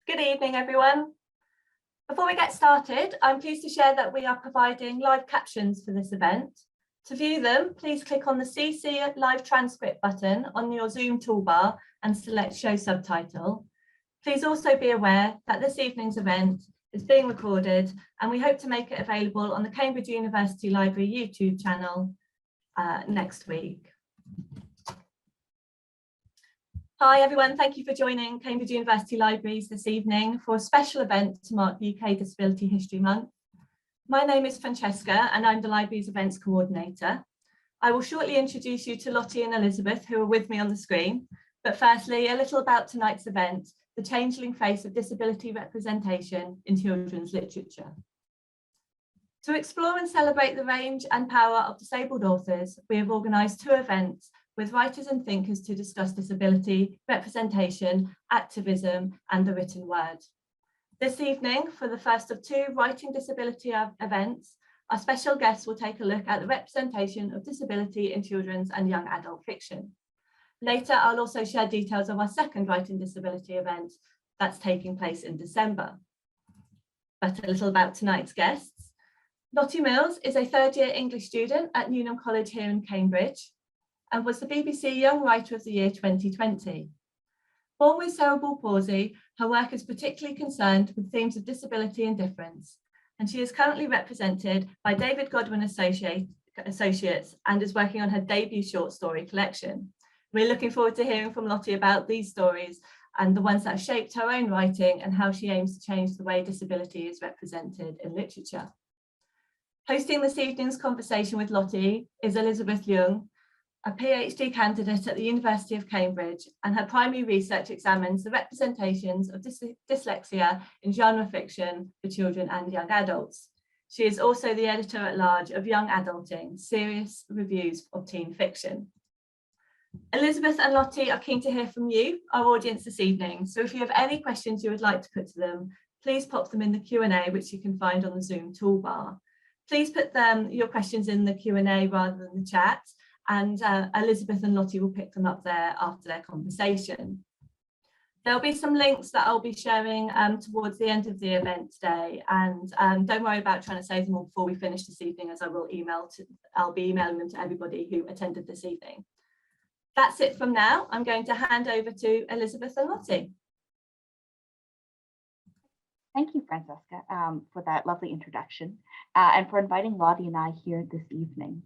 Good evening, everyone. Before we get started, I'm pleased to share that we are providing live captions for this event. To view them, please click on the CC Live Transcript button on your Zoom toolbar and select Show Subtitle. Please also be aware that this evening's event is being recorded and we hope to make it available on the Cambridge University Library YouTube channel next week. Hi everyone, thank you for joining Cambridge University Libraries this evening for a special event to mark UK Disability History Month. My name is Francesca and I'm the library's events coordinator. I will shortly introduce you to Lottie and Elizabeth, who are with me on the screen. But firstly, a little about tonight's event, the Changeling Face of Disability Representation in Children's Literature. To explore and celebrate the range and power of disabled authors, we have organised two events with writers and thinkers to discuss disability, representation, activism, and the written word. This evening, for the first of two writing disability events, our special guests will take a look at the representation of disability in children's and young adult fiction. Later, I'll also share details of our second writing disability event that's taking place in December. But a little about tonight's guests. Lottie Mills is a third-year English student at Newnham College here in Cambridge, and was the BBC Young Writer of the Year 2020. Born with cerebral palsy, her work is particularly concerned with themes of disability and difference, and she is currently represented by David Godwin Associates and is working on her debut short story collection. We're looking forward to hearing from Lottie about these stories and the ones that have shaped her own writing and how she aims to change the way disability is represented in literature. Hosting this evening's conversation with Lottie is Elizabeth Leung, a PhD candidate at the University of Cambridge, and her primary research examines the representations of dyslexia in genre fiction for children and young adults. She is also the editor-at-large of Young Adulting, Serious Reviews of Teen Fiction. Elizabeth and Lottie are keen to hear from you, our audience this evening, so if you have any questions you would like to put to them, please pop them in the Q&A, which you can find on the Zoom toolbar. Please put your questions in the Q&A rather than the chat, and Elizabeth and Lottie will pick them up there after their conversation. There'll be some links that I'll be sharing towards the end of the event today, and don't worry about trying to save them all before we finish this evening, as I'll be emailing them to everybody who attended this evening. That's it from now. I'm going to hand over to Elizabeth and Lottie. Thank you, Francesca, for that lovely introduction and for inviting Lottie and I here this evening.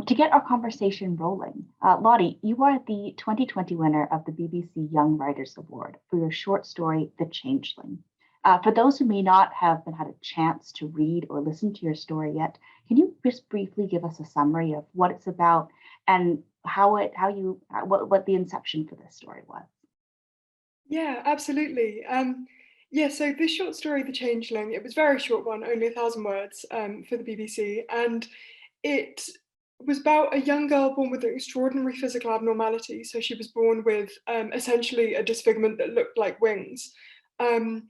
To get our conversation rolling, Lottie, you are the 2020 winner of the BBC Young Writers Award for your short story, The Changeling. For those who may not have had a chance to read or listen to your story yet, can you just briefly give us a summary of what it's about and what the inception for this story was? Yeah, absolutely. So this short story, The Changeling, it was a very short one, only 1,000 words for the BBC, and it was about a young girl born with an extraordinary physical abnormality. So she was born with essentially a disfigurement that looked like wings. And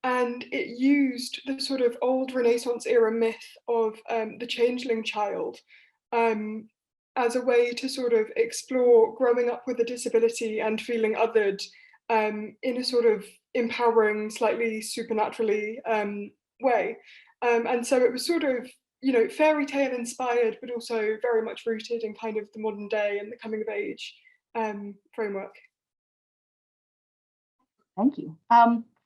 it used the sort of old Renaissance era myth of the changeling child as a way to sort of explore growing up with a disability and feeling othered in a sort of empowering, slightly supernaturally way. And so it was sort of, fairy tale inspired, but also very much rooted in kind of the modern day and the coming of age framework. Thank you.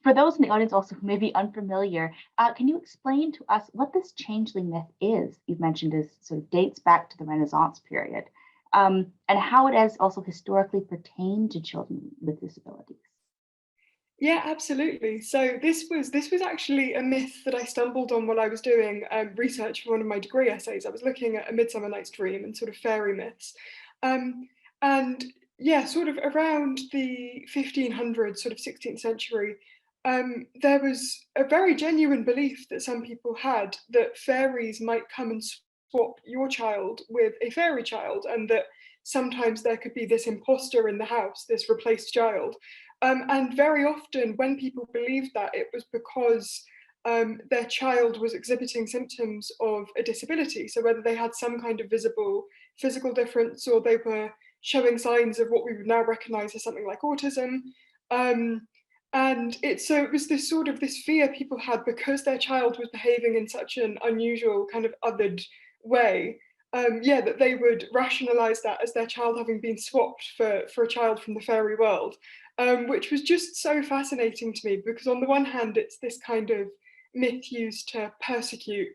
For those in the audience also who may be unfamiliar, can you explain to us what this changeling myth is? You've mentioned it sort of dates back to the Renaissance period, and how it has also historically pertained to children with disabilities. Yeah, absolutely. So this was actually a myth that I stumbled on while I was doing research for one of my degree essays. I was looking at A Midsummer Night's Dream and sort of fairy myths. And yeah, sort of around the 1500s, sort of 16th century, there was a very genuine belief that some people had that fairies might come and swap your child with a fairy child, and that sometimes there could be this imposter in the house, this replaced child. And very often when people believed that, it was because their child was exhibiting symptoms of a disability. So whether they had some kind of visible physical difference, or they were showing signs of what we would now recognize as something like autism. And it was this sort of this fear people had because their child was behaving in such an unusual kind of othered way. Yeah, that they would rationalize that as their child having been swapped for a child from the fairy world, which was just so fascinating to me because on the one hand, it's this kind of myth used to persecute,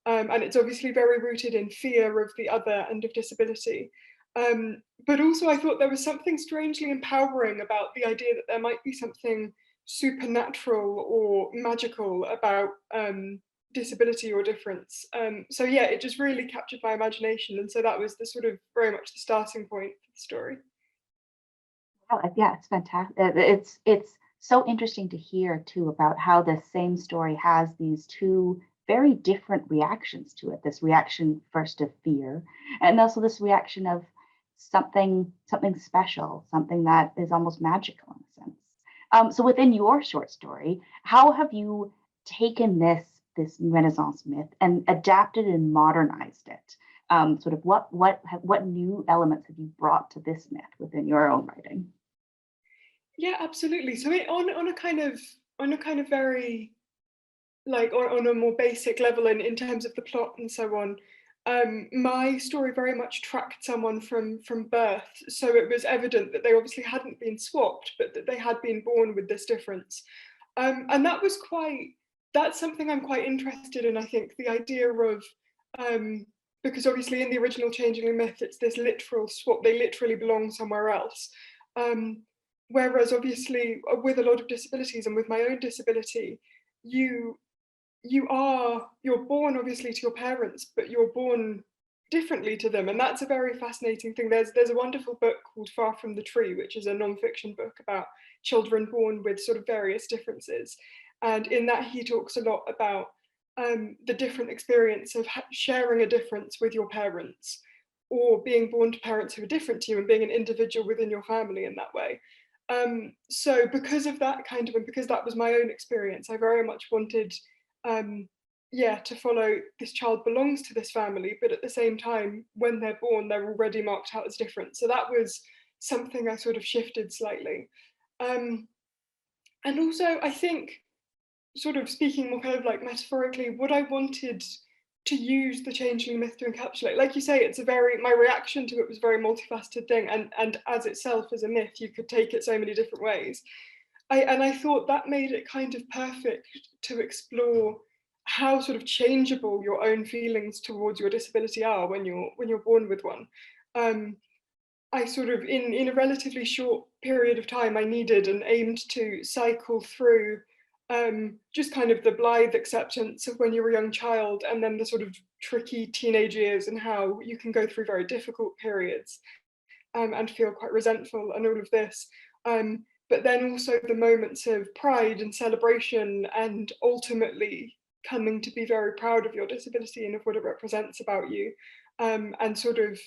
and it's obviously very rooted in fear of the other and of disability. But also I thought there was something strangely empowering about the idea that there might be something supernatural or magical about disability or difference. So yeah, it just really captured my imagination, and so that was the sort of very much the starting point for the story. Oh, yeah, it's fantastic. It's so interesting to hear too about how the same story has these two very different reactions to it. This reaction first of fear, and also this reaction of something special, something that is almost magical in a sense. So within your short story, how have you taken this Renaissance myth and adapted and modernized it? Sort of what new elements have you brought to this myth within your own writing? Yeah, absolutely. So on a kind of very like on a more basic level in terms of the plot and so on, my story very much tracked someone from birth. So it was evident that they obviously hadn't been swapped, but that they had been born with this difference. And that's something I'm quite interested in, I think, the idea of because obviously in the original Changeling myth, it's this literal swap, they literally belong somewhere else. Um, Whereas obviously with a lot of disabilities and with my own disability, you you're born obviously to your parents, but you're born differently to them, and that's a very fascinating thing. There's a wonderful book called Far from the Tree, which is a non-fiction book about children born with sort of various differences, and in that he talks a lot about the different experience of sharing a difference with your parents, or being born to parents who are different to you and being an individual within your family in that way. So because of that kind of, and because that was my own experience, I very much wanted yeah, to follow this child belongs to this family, but at the same time, when they're born, they're already marked out as different. So that was something I sort of shifted slightly. Um, and also, I think, sort of speaking more kind of like metaphorically, what I wanted to use the changeling myth to encapsulate, like you say, it's a very, my reaction to it was a very multifaceted thing, and as itself as a myth, you could take it so many different ways. And I thought that made it kind of perfect to explore how sort of changeable your own feelings towards your disability are when you're born with one. Um, I sort of in a relatively short period of time, I needed and aimed to cycle through just kind of the blithe acceptance of when you're a young child, and then the sort of tricky teenage years and how you can go through very difficult periods and feel quite resentful and all of this. But then also the moments of pride and celebration, and ultimately coming to be very proud of your disability and of what it represents about you, and sort of,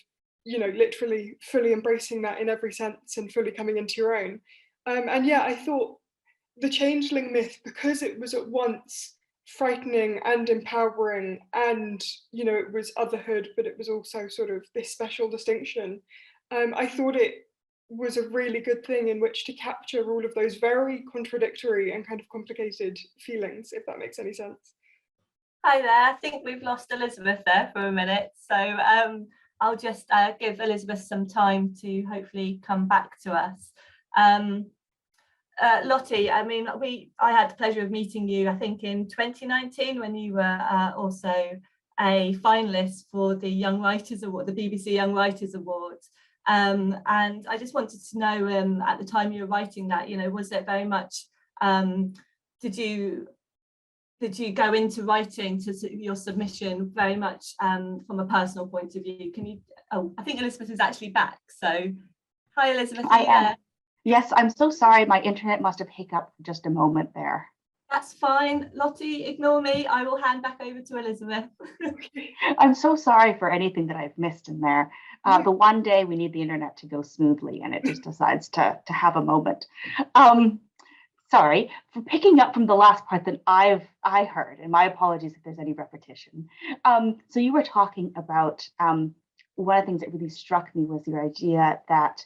you know, literally fully embracing that in every sense and fully coming into your own. And yeah, I thought the changeling myth, because it was at once frightening and empowering, and you know, it was otherhood, but it was also sort of this special distinction. I thought it was a really good thing in which to capture all of those very contradictory and kind of complicated feelings, if that makes any sense. Hi there. I think we've lost Elizabeth there for a minute. So I'll just give Elizabeth some time to hopefully come back to us. Lottie, I mean, I had the pleasure of meeting you, I think in 2019, when you were also a finalist for the Young Writers Award, the BBC Young Writers Award. And I just wanted to know, at the time you were writing that, you know, was it very much, did you go into writing to your submission very much from a personal point of view? Can you, oh, I think Elizabeth is actually back. So hi, Elizabeth. I am. Yes, I'm so sorry. My internet must have hiccuped for just a moment there. That's fine. Lottie, ignore me. I will hand back over to Elizabeth. I'm so sorry for anything that I've missed in there. The one day we need the internet to go smoothly and it just decides to have a moment. Sorry for picking up from the last part that I heard, and my apologies if there's any repetition. So you were talking about one of the things that really struck me was your idea that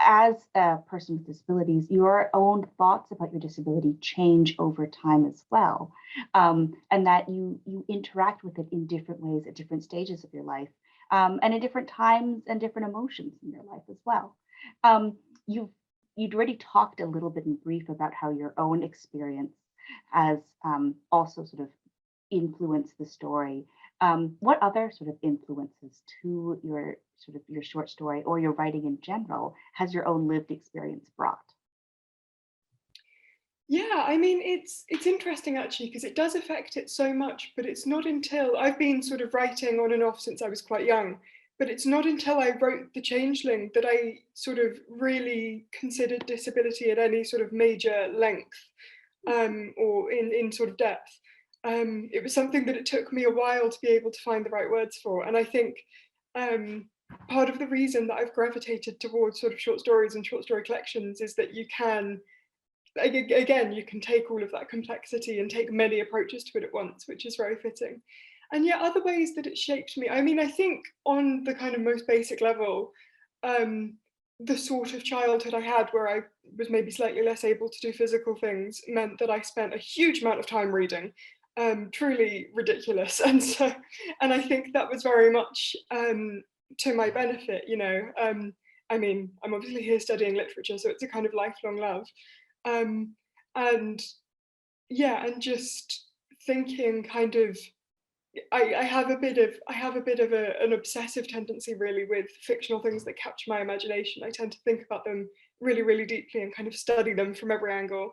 as a person with disabilities, your own thoughts about your disability change over time as well, and that you interact with it in different ways at different stages of your life, and at different times and different emotions in your life as well. You'd already talked a little bit in brief about how your own experience has also sort of influenced the story. What other sort of influences to your short story or your writing in general has your own lived experience brought? Yeah, I mean, it's interesting actually, because it does affect it so much, but it's not until I've been sort of writing on and off since I was quite young, but it's not until I wrote The Changeling that I sort of really considered disability at any sort of major length, or in sort of depth. It was something that it took me a while to be able to find the right words for. And I think part of the reason that I've gravitated towards sort of short stories and short story collections is that you can, again, you can take all of that complexity and take many approaches to it at once, which is very fitting. And yet other ways that it shaped me, I mean, I think on the kind of most basic level, the sort of childhood I had where I was maybe slightly less able to do physical things meant that I spent a huge amount of time reading, truly ridiculous. And I think that was very much to my benefit, you know. I mean, I'm obviously here studying literature, so it's a kind of lifelong love. And yeah, and just thinking kind of, I have a bit of an obsessive tendency really with fictional things that capture my imagination. I tend to think about them really, really deeply and kind of study them from every angle.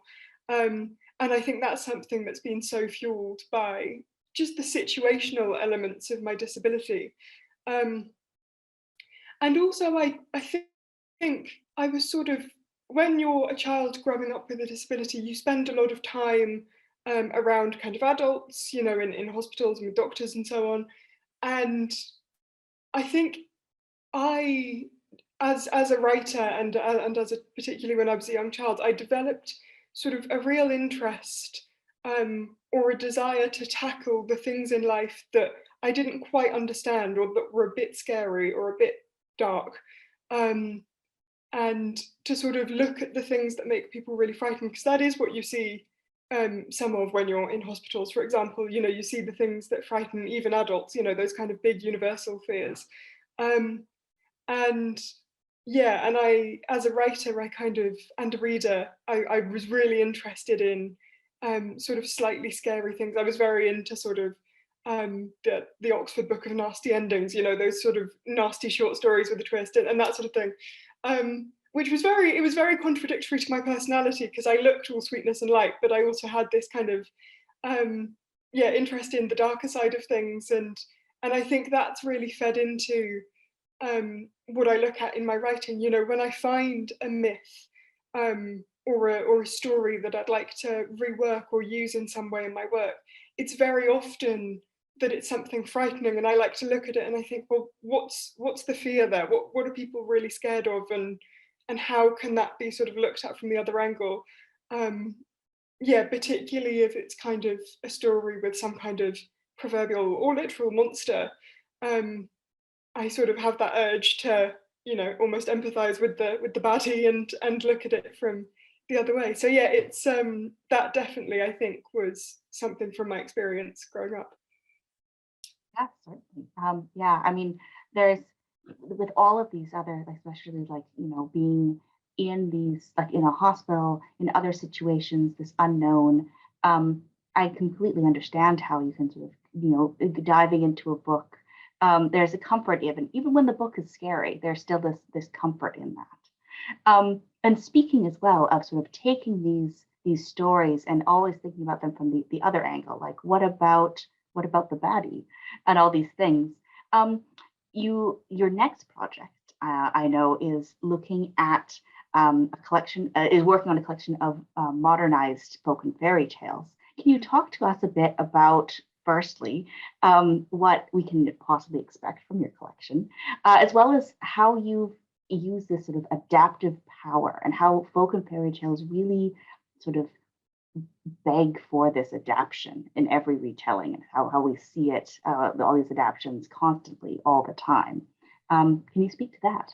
And I think that's something that's been so fueled by just the situational elements of my disability. And also I think I was sort of, when you're a child growing up with a disability, you spend a lot of time around kind of adults, you know, in hospitals and with doctors and so on. And I think as a writer and as a, particularly when I was a young child, I developed sort of a real interest or a desire to tackle the things in life that I didn't quite understand or that were a bit scary or a bit dark. And to sort of look at the things that make people really frightened, because that is what you see some of when you're in hospitals, for example. You know, you see the things that frighten even adults, you know, those kind of big universal fears. And yeah, and I, as a writer, I kind of, and a reader, I was really interested in sort of slightly scary things. I was very into sort of the Oxford Book of Nasty Endings, you know, those sort of nasty short stories with a twist and that sort of thing. Which was it was very contradictory to my personality, because I looked all sweetness and light, but I also had this kind of, yeah, interest in the darker side of things. And I think that's really fed into what I look at in my writing. You know, when I find a myth or a story that I'd like to rework or use in some way in my work, it's very often that it's something frightening, and I like to look at it and I think, well, what's the fear there? What are people really scared of, and how can that be sort of looked at from the other angle? Yeah, particularly if it's kind of a story with some kind of proverbial or literal monster. I sort of have that urge to, you know, almost empathize with the baddie and look at it from the other way. So yeah, it's that definitely, I think, was something from my experience growing up. Yeah, certainly. Yeah, I mean, there's, with all of these other, especially like, you know, being in these, like in a hospital, in other situations, this unknown, I completely understand how you can sort of, you know, diving into a book, there's a comfort even when the book is scary, there's still this comfort in that. And speaking as well of sort of taking these stories and always thinking about them from the other angle, like what about the baddie and all these things. Your next project, I know, is looking at a collection, is working on a collection of modernized folk and fairy tales. Can you talk to us a bit about, firstly, what we can possibly expect from your collection, as well as how you've used this sort of adaptive power and how folk and fairy tales really sort of beg for this adaptation in every retelling, and how we see it, all these adaptations constantly all the time. Can you speak to that?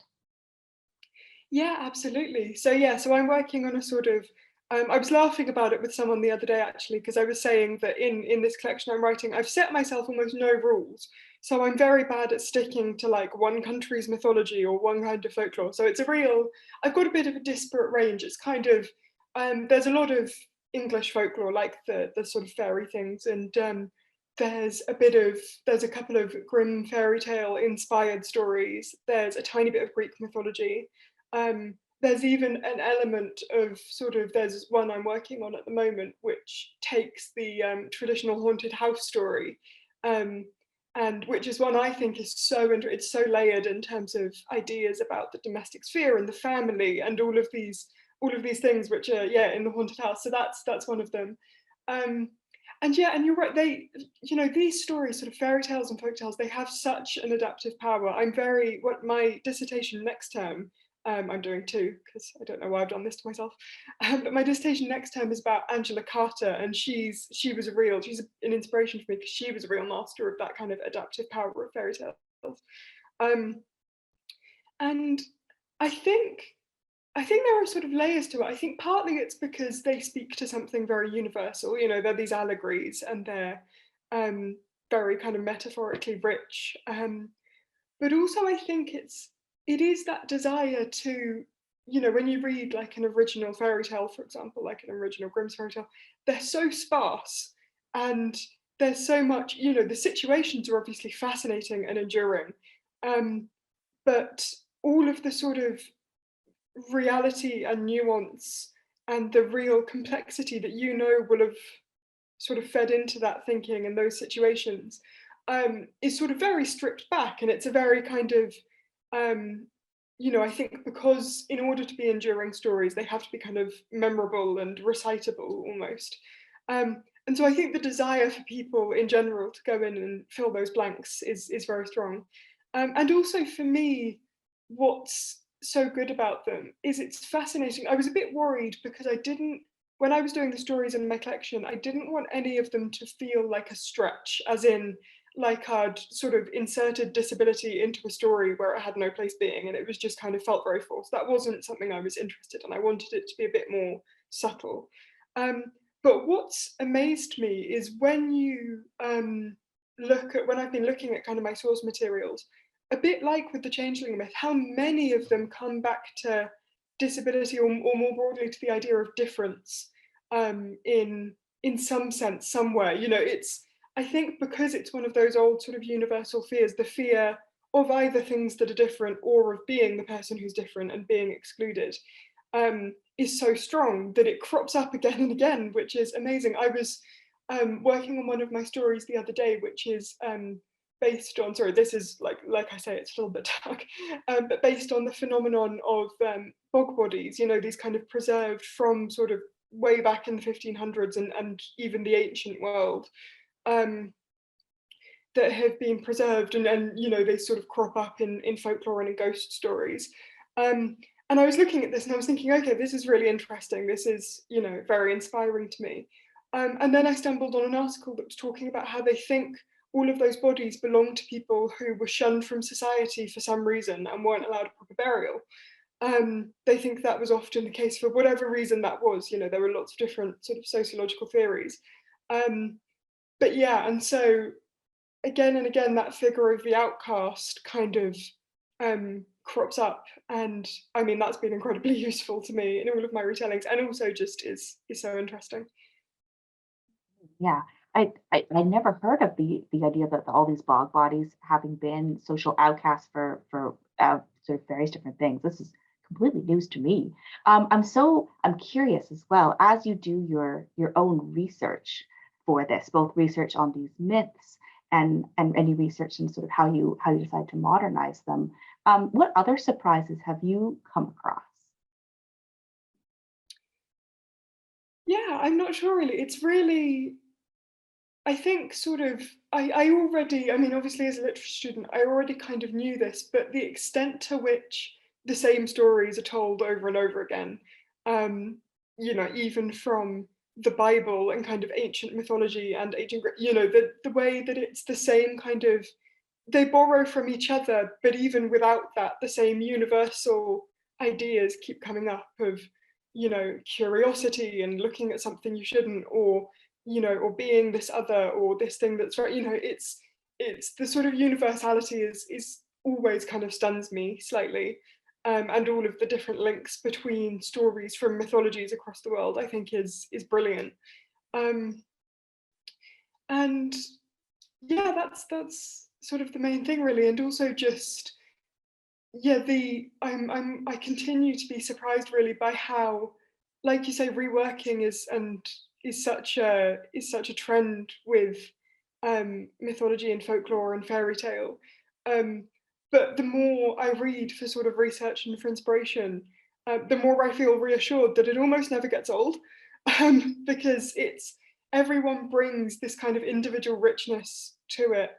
Yeah, absolutely. So I'm working on a sort of, I was laughing about it with someone the other day actually, because I was saying that in this collection I'm writing, I've set myself almost no rules. So I'm very bad at sticking to like one country's mythology or one kind of folklore. So it's a real, I've got a bit of a disparate range. It's kind of, there's a lot of English folklore, like the sort of fairy things, and there's a couple of Grimm fairy tale inspired stories. There's a tiny bit of Greek mythology. There's even an element of sort of, there's one I'm working on at the moment, which takes the traditional haunted house story, and which is one I think is it's so layered in terms of ideas about the domestic sphere and the family and all of these things which are in the haunted house. So that's one of them. Um, and yeah, and you're right, these stories, sort of fairy tales and folk tales, they have such an adaptive power. What my dissertation next term, I'm doing two, because I don't know why I've done this to myself. But my dissertation next term is about Angela Carter, and she's an inspiration for me because she was a real master of that kind of adaptive power of fairy tales. Um, and I think there are sort of layers to it. I think partly it's because they speak to something very universal. They're these allegories and they're very kind of metaphorically rich. But also I think it is that desire to, when you read like an original fairy tale, for example, like an original Grimm's fairy tale, they're so sparse and there's so much, the situations are obviously fascinating and enduring. But all of the sort of reality and nuance and the real complexity that will have sort of fed into that thinking and those situations is sort of very stripped back, and it's a very kind of I think because in order to be enduring stories they have to be kind of memorable and recitable almost, and so I think the desire for people in general to go in and fill those blanks is very strong, and also for me what's so good about them is it's fascinating. I was a bit worried because when I was doing the stories in my collection, I didn't want any of them to feel like a stretch, as in like I'd sort of inserted disability into a story where it had no place being, and it was just kind of felt very forced. That wasn't something I was interested in. I wanted it to be a bit more subtle. But what's amazed me is when you when I've been looking at kind of my source materials, a bit like with the Changeling myth, how many of them come back to disability or more broadly to the idea of difference in some sense, somewhere. I think because it's one of those old sort of universal fears, the fear of either things that are different or of being the person who's different and being excluded, is so strong that it crops up again and again, which is amazing. I was working on one of my stories the other day, which is based on, sorry, this is like I say, it's a little bit dark, but based on the phenomenon of bog bodies, these kind of preserved from sort of way back in the 1500s and even the ancient world, that have been preserved and they sort of crop up in folklore and in ghost stories. And I was looking at this and I was thinking, okay, this is really interesting. This is, very inspiring to me. And then I stumbled on an article that was talking about how they think all of those bodies belong to people who were shunned from society for some reason and weren't allowed a proper burial. They think that was often the case for whatever reason that was. There were lots of different sort of sociological theories. But yeah, and so again and again, that figure of the outcast kind of crops up. And I mean, that's been incredibly useful to me in all of my retellings, and also just is so interesting. Yeah, I never heard of the idea that all these bog bodies having been social outcasts for sort of various different things. This is completely news to me. I'm curious as well, as you do your own research for this, both research on these myths and any research in sort of how you decide to modernize them. What other surprises have you come across? Yeah, I'm not sure really. It's really, I think sort of, I already, I mean, obviously as a literature student, I already kind of knew this, but the extent to which the same stories are told over and over again, even from the Bible and kind of ancient mythology and ancient, the way that it's the same kind of, they borrow from each other, but even without that, the same universal ideas keep coming up of, you know, curiosity and looking at something you shouldn't, or, you know, or being this other or this thing that's right, you know, it's the sort of universality is always kind of stuns me slightly. And all of the different links between stories from mythologies across the world, I think is brilliant. And yeah, that's sort of the main thing really. And also just, yeah, I continue to be surprised really by how, like you say, reworking is such a trend with mythology and folklore and fairy tale. But the more I read for sort of research and for inspiration, the more I feel reassured that it almost never gets old, because it's everyone brings this kind of individual richness to it.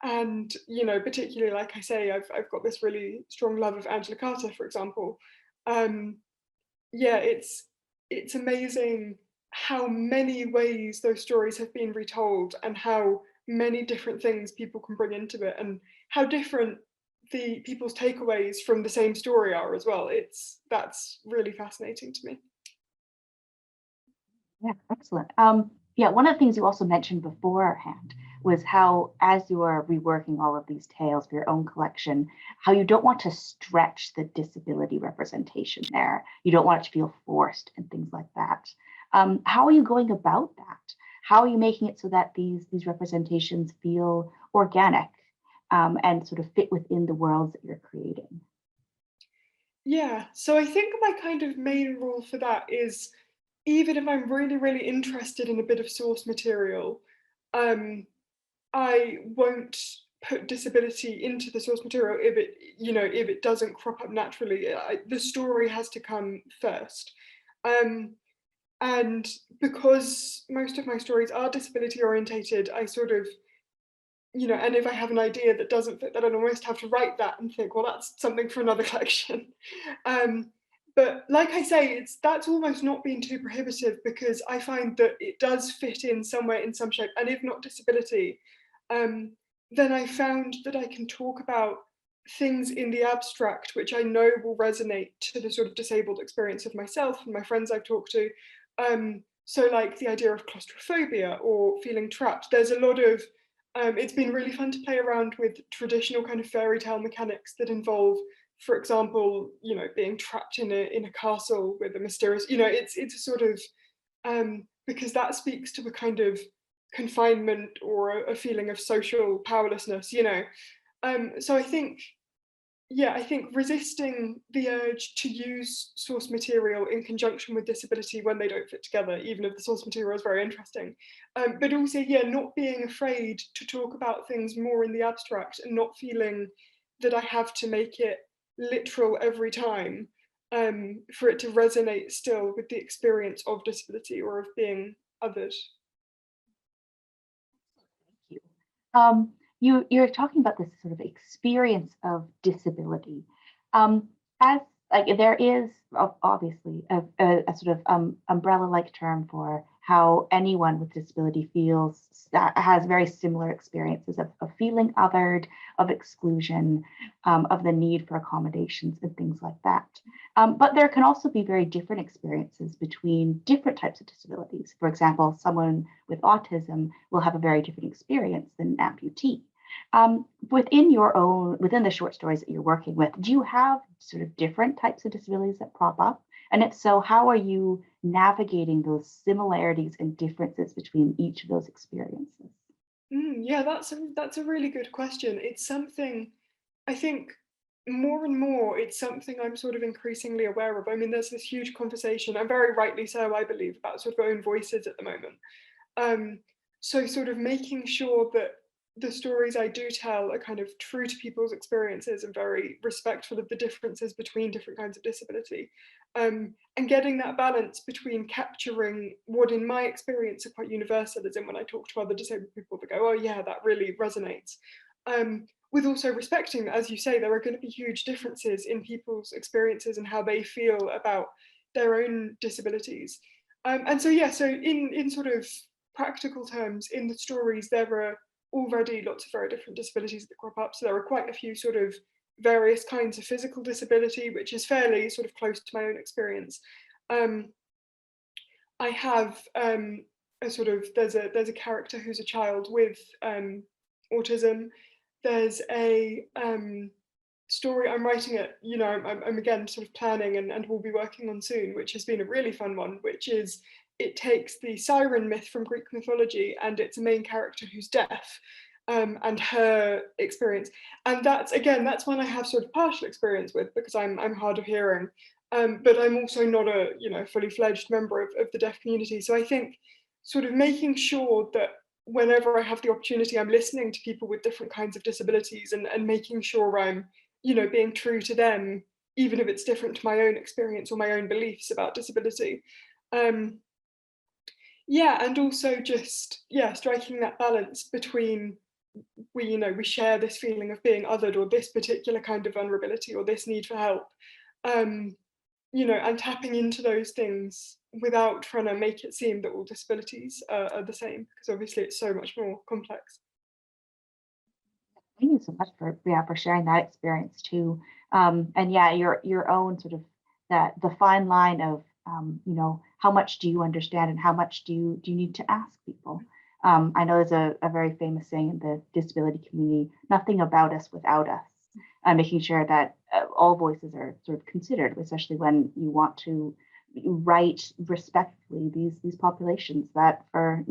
And you know, particularly, like I say, I've got this really strong love of Angela Carter, for example. Um, yeah, it's amazing how many ways those stories have been retold and how many different things people can bring into it and how different the people's takeaways from the same story are as well. That's really fascinating to me. Yeah, excellent. Yeah, one of the things you also mentioned beforehand was how, as you are reworking all of these tales for your own collection, how you don't want to stretch the disability representation there. You don't want it to feel forced and things like that. How are you going about that? How are you making it so that these representations feel organic, and sort of fit within the worlds that you're creating? Yeah, so I think my kind of main rule for that is, even if I'm really, really interested in a bit of source material, um, I won't put disability into the source material if it, you know, if it doesn't crop up naturally. The story has to come first. Um, and because most of my stories are disability orientated, I sort of, you know, and if I have an idea that doesn't fit, then I'd almost have to write that and think, well, that's something for another collection. But like I say, that's almost not being too prohibitive, because I find that it does fit in somewhere in some shape, and if not disability, then I found that I can talk about things in the abstract which I know will resonate to the sort of disabled experience of myself and my friends I've talked to. So like the idea of claustrophobia or feeling trapped, there's a lot of it's been really fun to play around with traditional kind of fairy tale mechanics that involve, for example, you know, being trapped in a castle with a mysterious, you know, it's a sort of because that speaks to a kind of confinement or a feeling of social powerlessness, you know. So I think, yeah, I think resisting the urge to use source material in conjunction with disability when they don't fit together, even if the source material is very interesting. But also, yeah, not being afraid to talk about things more in the abstract and not feeling that I have to make it literal every time, for it to resonate still with the experience of disability or of being othered. You. You're talking about this sort of experience of disability. As like there is obviously a sort of umbrella-like term for how anyone with disability feels, has very similar experiences of feeling othered, of exclusion, of the need for accommodations and things like that. But there can also be very different experiences between different types of disabilities. For example, someone with autism will have a very different experience than an amputee. Within the short stories that you're working with, do you have sort of different types of disabilities that crop up? And if so, how are you navigating those similarities and differences between each of those experiences? Yeah, that's a really good question. It's something I think more and more it's something I'm sort of increasingly aware of. I mean, there's this huge conversation, and very rightly so, I believe, about sort of own voices at the moment. Um, so sort of making sure that the stories I do tell are kind of true to people's experiences and very respectful of the differences between different kinds of disability. And getting that balance between capturing what in my experience are quite universal, as in when I talk to other disabled people that go, oh yeah, that really resonates. With also respecting that, as you say, there are going to be huge differences in people's experiences and how they feel about their own disabilities. And so, yeah, so in sort of practical terms, in the stories, there are already lots of very different disabilities that crop up. So there are quite a few sort of various kinds of physical disability, which is fairly sort of close to my own experience. I have there's a character who's a child with autism. There's a story I'm writing I'm again sort of planning and will be working on soon, which has been a really fun one, which is it takes the siren myth from Greek mythology, and it's a main character who's deaf, and her experience. And that's one I have sort of partial experience with because I'm hard of hearing. But I'm also not a fully fledged member of the deaf community. So I think sort of making sure that whenever I have the opportunity, I'm listening to people with different kinds of disabilities and making sure I'm being true to them, even if it's different to my own experience or my own beliefs about disability. And also just striking that balance between we share this feeling of being othered or this particular kind of vulnerability or this need for help. And tapping into those things without trying to make it seem that all disabilities are the same, because obviously it's so much more complex. Thank you so much for sharing that experience too. And yeah, your own sort of the fine line of how much do you understand and how much do you need to ask people. I know there's a very famous saying in the disability community: nothing about us without us. Making sure that all voices are sort of considered, especially when you want to write respectfully these populations that for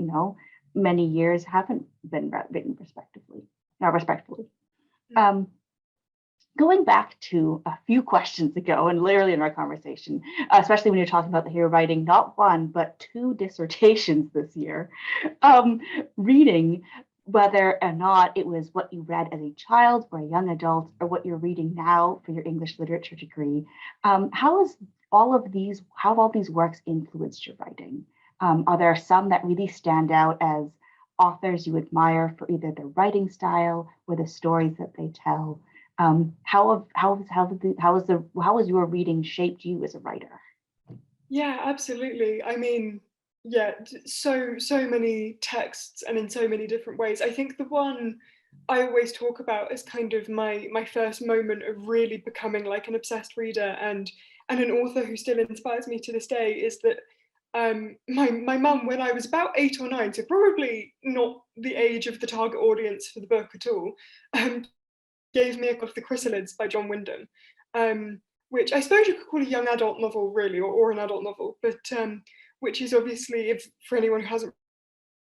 many years haven't been written respectfully. Going back to a few questions ago and literally in our conversation, especially when you're talking about here writing not one but 2 dissertations this year, reading, whether or not it was what you read as a child or a young adult or what you're reading now for your English literature degree, how have all these works influenced your writing? Are there some that really stand out as authors you admire for either their writing style or the stories that they tell? How has your reading shaped you as a writer? Yeah, absolutely. I mean, so many texts and in so many different ways. I think the one I always talk about as kind of my first moment of really becoming like an obsessed reader and an author who still inspires me to this day is that my mum, when I was about 8 or 9, so probably not the age of the target audience for the book at all, gave me a copy of The Chrysalids by John Wyndham, which I suppose you could call a young adult novel, really, or an adult novel, but which is obviously, if for anyone who hasn't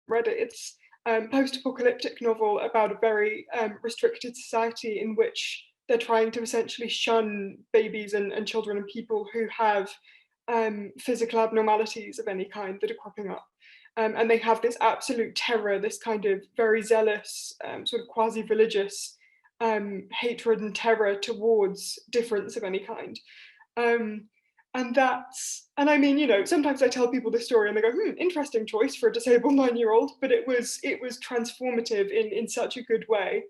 read it, it's a post-apocalyptic novel about a very restricted society in which they're trying to essentially shun babies and children and people who have physical abnormalities of any kind that are cropping up. And they have this absolute terror, this kind of very zealous, sort of quasi-religious hatred and terror towards difference of any kind. And I mean, sometimes I tell people this story and they go, interesting choice for a disabled 9-year-old, but it was transformative in such a good way.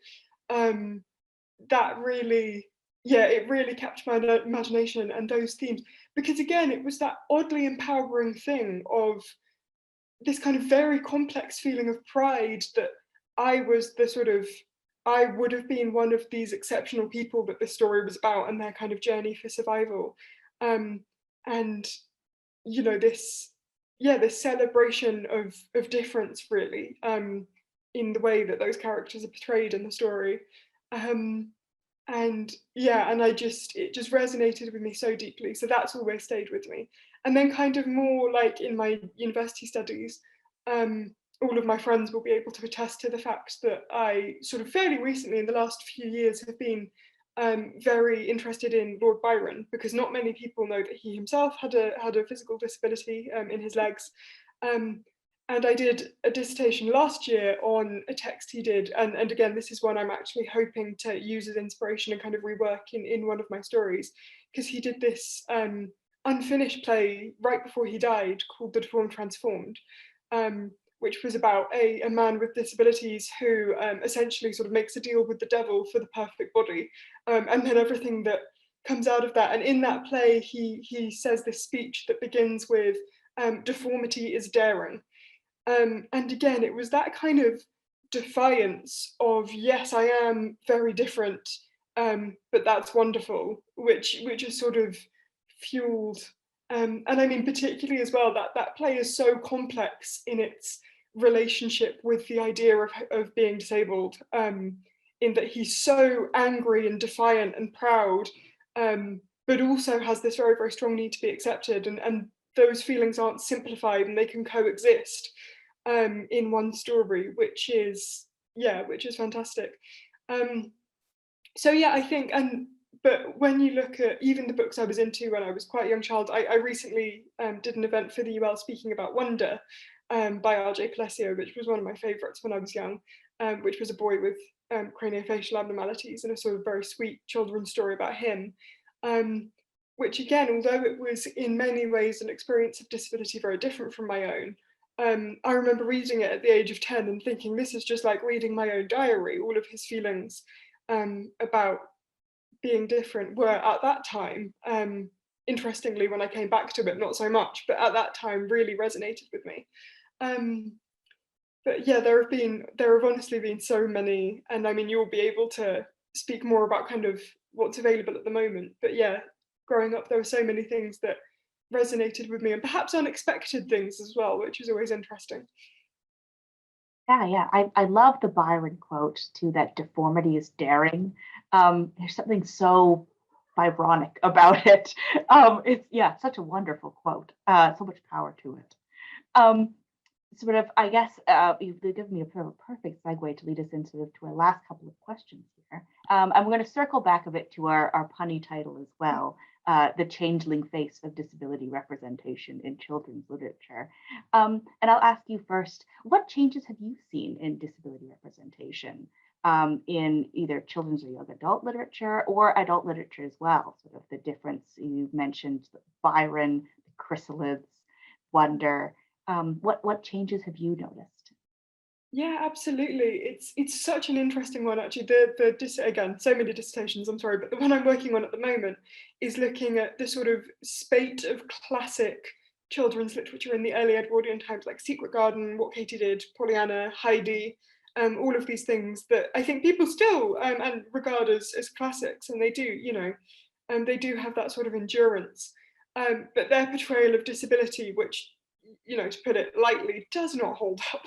That really, it really captured my imagination and those themes, because again, it was that oddly empowering thing of this kind of very complex feeling of pride that I would have been one of these exceptional people that this story was about and their kind of journey for survival. And this celebration of difference, really, in the way that those characters are portrayed in the story. And it just resonated with me so deeply. So that's always stayed with me. And then kind of more like in my university studies, all of my friends will be able to attest to the fact that I sort of fairly recently in the last few years have been very interested in Lord Byron, because not many people know that he himself had a physical disability in his legs. And I did a dissertation last year on a text he did. And again, this is one I'm actually hoping to use as inspiration and kind of rework in one of my stories, because he did this unfinished play right before he died called The Deformed Transformed, which was about a man with disabilities who essentially sort of makes a deal with the devil for the perfect body. And then everything that comes out of that. And in that play, he says this speech that begins with, deformity is daring. And again, it was that kind of defiance of, yes, I am very different, but that's wonderful, which is sort of fueled. And I mean, particularly as well, that play is so complex in its relationship with the idea of being disabled, in that he's so angry and defiant and proud, but also has this very, very strong need to be accepted. And those feelings aren't simplified and they can coexist in one story, which is fantastic. So yeah, I think, but when you look at even the books I was into when I was quite a young child, I recently did an event for the UL speaking about Wonder by R.J. Plessio, which was one of my favourites when I was young, which was a boy with craniofacial abnormalities, and a sort of very sweet children's story about him, which again, although it was in many ways an experience of disability very different from my own, I remember reading it at the age of 10 and thinking, this is just like reading my own diary. All of his feelings about being different were at that time, interestingly, when I came back to it, not so much, but at that time really resonated with me. But yeah, there have honestly been so many, and I mean, you'll be able to speak more about kind of what's available at the moment. But yeah, growing up, there were so many things that resonated with me, and perhaps unexpected things as well, which is always interesting. Yeah. I love the Byron quote too, that deformity is daring. There's something so Byronic about it. It's such a wonderful quote. So much power to it. Sort of, I guess, you've given me a perfect segue to lead us into our last couple of questions here. And we're going to circle back a bit to our punny title as well, The Changeling Face of Disability Representation in Children's Literature. And I'll ask you first, what changes have you seen in disability representation in either children's or young adult literature or adult literature as well? Sort of the difference you mentioned, Byron, the chrysalids, Wonder. What changes have you noticed? Yeah, absolutely. It's such an interesting one, actually. Again, so many dissertations, I'm sorry, but the one I'm working on at the moment is looking at the sort of spate of classic children's literature in the early Edwardian times, like Secret Garden, What Katie Did, Pollyanna, Heidi, all of these things that I think people still and regard as classics, and they do, they do have that sort of endurance. But their portrayal of disability, which, to put it lightly, does not hold up.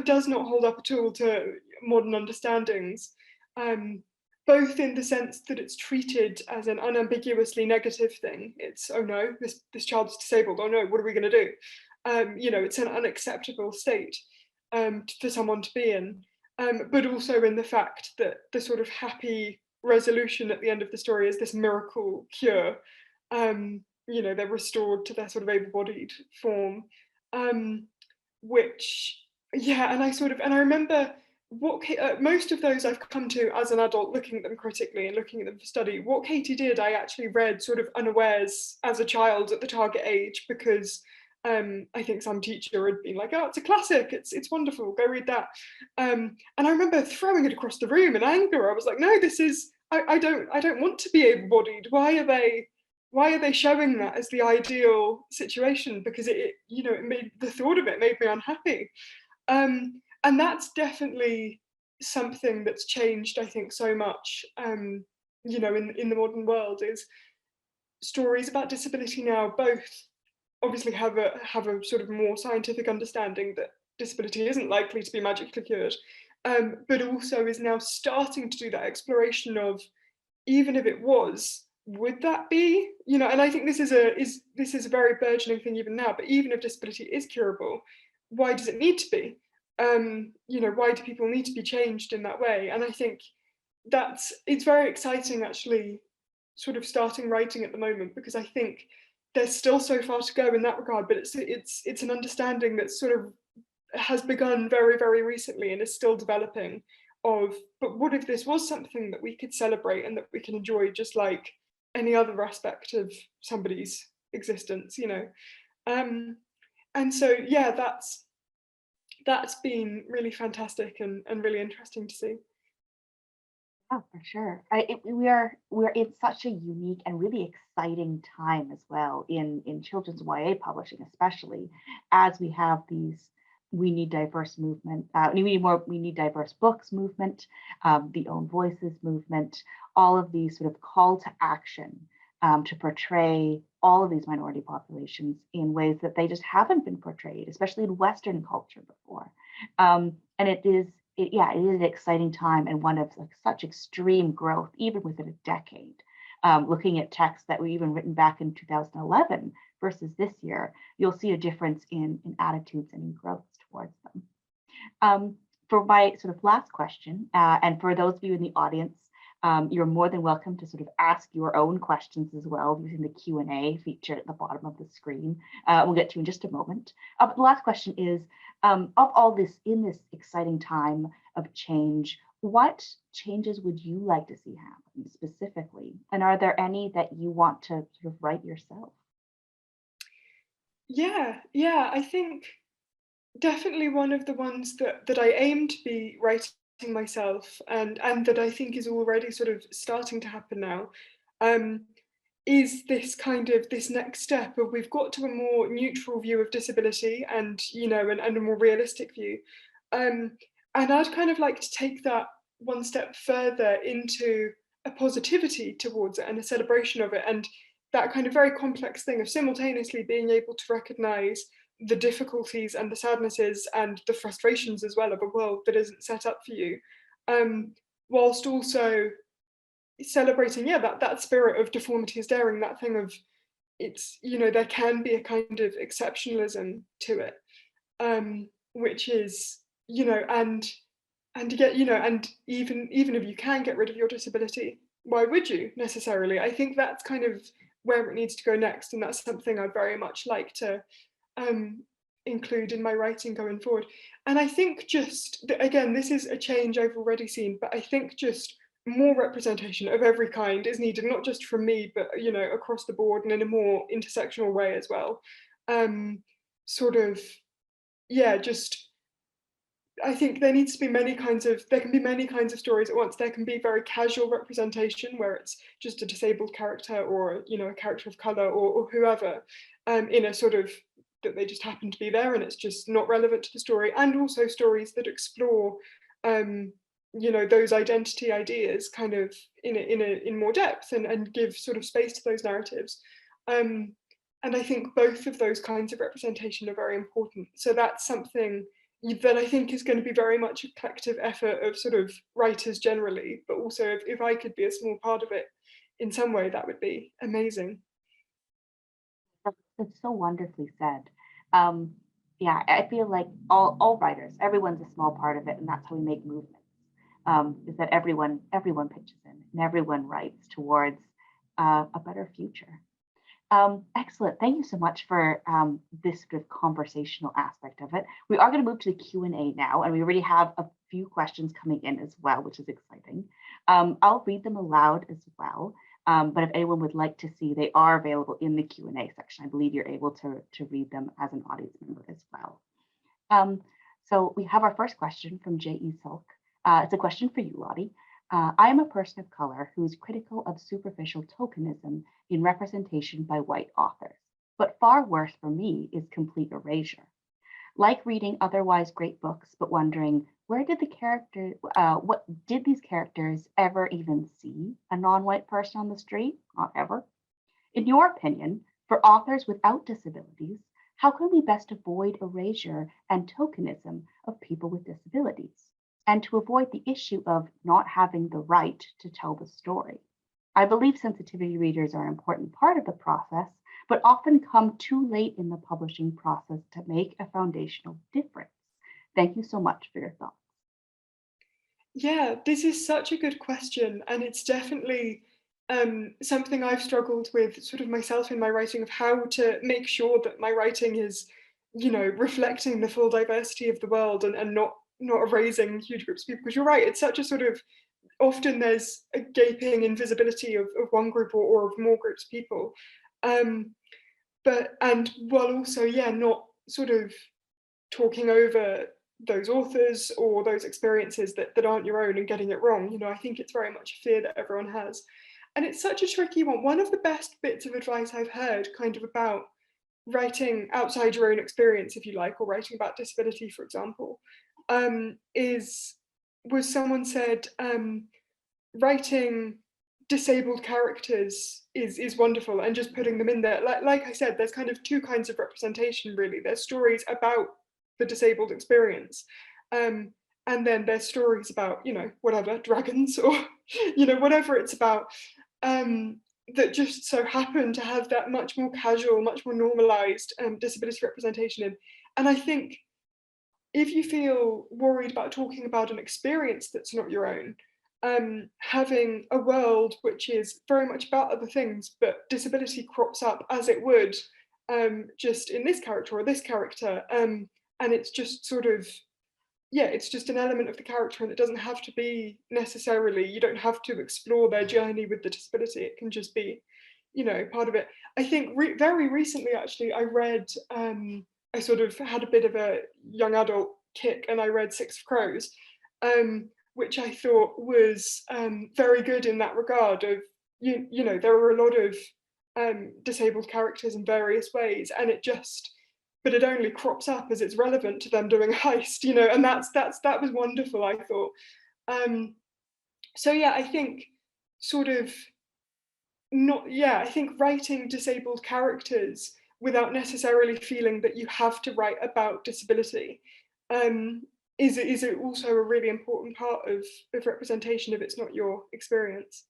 Does not hold up at all to modern understandings, both in the sense that it's treated as an unambiguously negative thing. It's, oh no, this child's disabled. Oh no, what are we going to do? It's an unacceptable state for someone to be in, but also in the fact that the sort of happy resolution at the end of the story is this miracle cure. They're restored to their sort of able-bodied form, which, yeah, and I remember most of those I've come to as an adult, looking at them critically and looking at them for study. What Katie Did, I actually read sort of unawares as a child at the target age, because I think some teacher had been like, oh, it's a classic, it's wonderful, go read that. And I remember throwing it across the room in anger. I was like, no, this is, I don't want to be able-bodied. Why are they showing that as the ideal situation? Because it made the thought of it made me unhappy. And that's definitely something that's changed, I think, so much, in the modern world, is stories about disability now both obviously have a sort of more scientific understanding that disability isn't likely to be magically cured, but also is now starting to do that exploration of, even if it was, would that be, and I think this is a very burgeoning thing even now, but even if disability is curable, why does it need to be? Why do people need to be changed in that way? And I think it's very exciting, actually, sort of starting writing at the moment, because I think there's still so far to go in that regard, but it's an understanding that sort of has begun very, very recently and is still developing, but what if this was something that we could celebrate and that we can enjoy just like any other aspect of somebody's existence, and so yeah, that's been really fantastic and really interesting to see. Oh, for sure. We're in such a unique and really exciting time as well in children's YA publishing, especially as we have these we need diverse movement, we need diverse books movement, the Own Voices movement, all of these sort of call to action to portray all of these minority populations in ways that they just haven't been portrayed, especially in Western culture before. And it is an exciting time and one of like such extreme growth, even within a decade. Looking at texts that were even written back in 2011 versus this year, you'll see a difference in attitudes and in growth towards them. For my sort of last question, and for those of you in the audience, you're more than welcome to sort of ask your own questions as well using the Q&A feature at the bottom of the screen. We'll get to in just a moment. But the last question is, of all this, in this exciting time of change, what changes would you like to see happen specifically? And are there any that you want to sort of write yourself? Yeah, I think definitely one of the ones that I aim to be writing myself, and that I think is already sort of starting to happen now, is this kind of this next step of we've got to a more neutral view of disability and and a more realistic view. And I'd kind of like to take that one step further into a positivity towards it and a celebration of it, and that kind of very complex thing of simultaneously being able to recognize the difficulties and the sadnesses and the frustrations as well of a world that isn't set up for you, whilst also celebrating that spirit of deformity is daring, that thing of it's there can be a kind of exceptionalism to it, which is and to get and even if you can get rid of your disability, why would you necessarily? I think that's kind of where it needs to go next, and that's something I'd very much like to include in my writing going forward. And I think just again, this is a change I've already seen, but I think just more representation of every kind is needed, not just from me, but across the board and in a more intersectional way as well. Sort of, just I think there needs to be there can be many kinds of stories at once. There can be very casual representation where it's just a disabled character or a character of color or whoever, in a sort of that they just happen to be there and it's just not relevant to the story, and also stories that explore those identity ideas kind of in more depth and give sort of space to those narratives. And I think both of those kinds of representation are very important. So that's something that I think is going to be very much a collective effort of sort of writers generally, but also if I could be a small part of it in some way, that would be amazing. That's so wonderfully said. I feel like all writers, everyone's a small part of it, and that's how we make movements. Is that everyone pitches in and everyone writes towards a better future. Excellent. Thank you so much for this sort of conversational aspect of it. We are going to move to the Q&A now, and we already have a few questions coming in as well, which is exciting. I'll read them aloud as well, but if anyone would like to see, they are available in the Q&A section. I believe you're able to read them as an audience member as well. So we have our first question from J.E. Sulk. It's a question for you, Lottie. I am a person of color who is critical of superficial tokenism in representation by white authors, but far worse for me is complete erasure. Like reading otherwise great books, but wondering what did these characters ever even see a non-white person on the street? Not ever. In your opinion, for authors without disabilities, how can we best avoid erasure and tokenism of people with disabilities, and to avoid the issue of not having the right to tell the story? I believe sensitivity readers are an important part of the process, but often come too late in the publishing process to make a foundational difference. Thank you so much for your thoughts. Yeah, this is such a good question, and it's definitely something I've struggled with sort of myself in my writing, of how to make sure that my writing is, reflecting the full diversity of the world and not erasing huge groups of people. Because you're right, it's such a sort of, often there's a gaping invisibility of one group or of more groups of people. And while also, not sort of talking over those authors or those experiences that aren't your own and getting it wrong. I think it's very much a fear that everyone has. And it's such a tricky one. One of the best bits of advice I've heard kind of about writing outside your own experience, if you like, or writing about disability, for example, was someone said, writing disabled characters is wonderful, and just putting them in there. Like I said, there's kind of two kinds of representation, really. There's stories about the disabled experience, and then there's stories about, whatever, dragons or, whatever it's about, that just so happen to have that much more casual, much more normalized disability representation in. And I think if you feel worried about talking about an experience that's not your own, having a world which is very much about other things, but disability crops up as it would just in this character or this character, and it's just sort of, it's just an element of the character, and it doesn't have to be necessarily, you don't have to explore their journey with the disability. It can just be, part of it. I think very recently, actually, I read, I sort of had a bit of a young adult kick, and I read Six of Crows, which I thought was very good in that regard of, there were a lot of disabled characters in various ways, and but it only crops up as it's relevant to them doing a heist, and that was wonderful, I thought. So yeah, I think sort of I think writing disabled characters without necessarily feeling that you have to write about disability is also a really important part of representation if it's not your experience.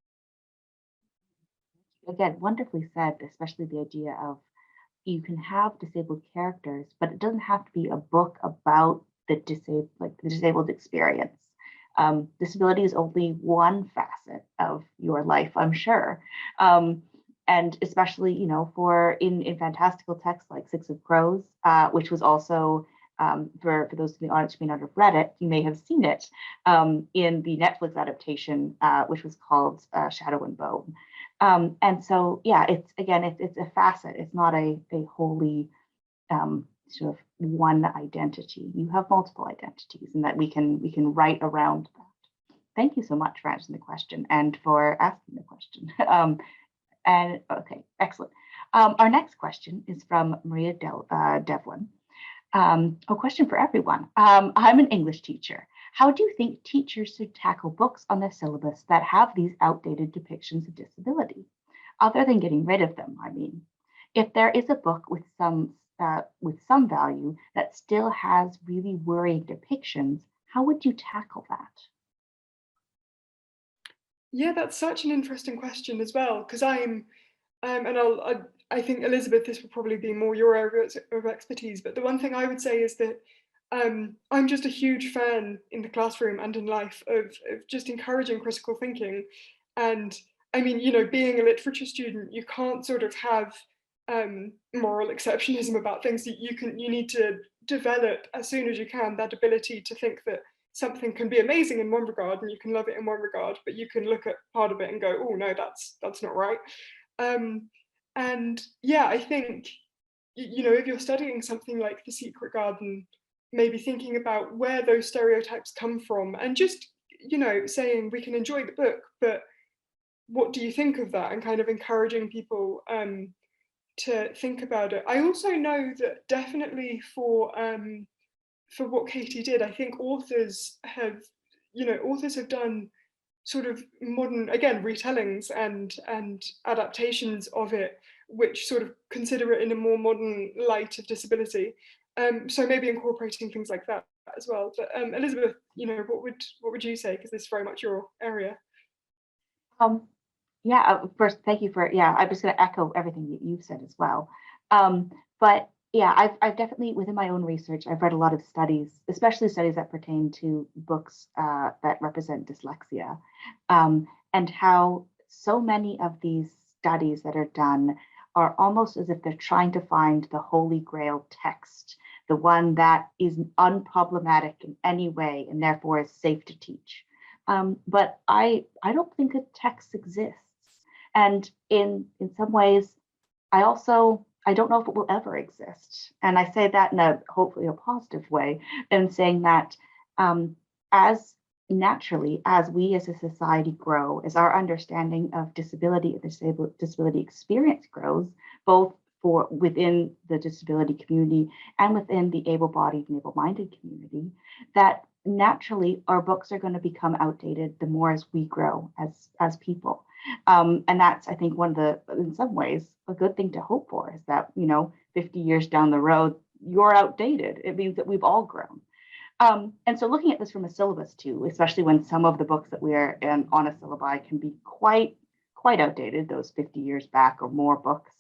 Again, wonderfully said, especially the idea of you can have disabled characters, but it doesn't have to be a book about the disabled experience. Disability is only one facet of your life, I'm sure. And especially, for in fantastical texts like Six of Crows, which was also, for those in the audience who may not have read it, you may have seen it in the Netflix adaptation, which was called Shadow and Bone. And so, it's a facet. It's not a wholly sort of one identity. You have multiple identities, and that we can write around that. Thank you so much for answering the question and for asking the question. And okay, excellent. Our next question is from Maria Devlin. A question for everyone. I'm an English teacher. How do you think teachers should tackle books on their syllabus that have these outdated depictions of disability, other than getting rid of them? I mean, if there is a book with some value that still has really worrying depictions, how would you tackle that? Yeah, that's such an interesting question as well, because I'm, I think Elizabeth, this will probably be more your area of expertise, but the one thing I would say is that I'm just a huge fan in the classroom and in life of just encouraging critical thinking. And I mean, being a literature student, you can't sort of have moral exceptionism about things. You need to develop as soon as you can that ability to think that something can be amazing in one regard and you can love it in one regard, but you can look at part of it and go, oh no, that's not right. And yeah, I think, if you're studying something like The Secret Garden, maybe thinking about where those stereotypes come from, and just, saying we can enjoy the book, but what do you think of that? And kind of encouraging people to think about it. I also know that definitely for what Katie did, I think authors have done sort of modern, again, retellings and adaptations of it, which sort of consider it in a more modern light of disability. So maybe incorporating things like that as well. But Elizabeth, what would you say? Because this is very much your area. First, thank you for, I'm just going to echo everything that you've said as well. But yeah, I've definitely, within my own research, I've read a lot of studies, especially studies that pertain to books that represent dyslexia, and how so many of these studies that are done are almost as if they're trying to find the holy grail text, the one that is unproblematic in any way and therefore is safe to teach. But I don't think a text exists. And in some ways, I don't know if it will ever exist. And I say that in a hopefully a positive way, and saying that as naturally as we as a society grow, as our understanding of disability and disability experience grows, both for within the disability community and within the able-bodied and able-minded community, that naturally our books are going to become outdated the more as we grow as people. And that's, I think, one of the, in some ways, a good thing to hope for is that, 50 years down the road, you're outdated. It means that we've all grown. And so looking at this from a syllabus too, especially when some of the books that we are in on a syllabi can be quite outdated, those 50 years back or more books,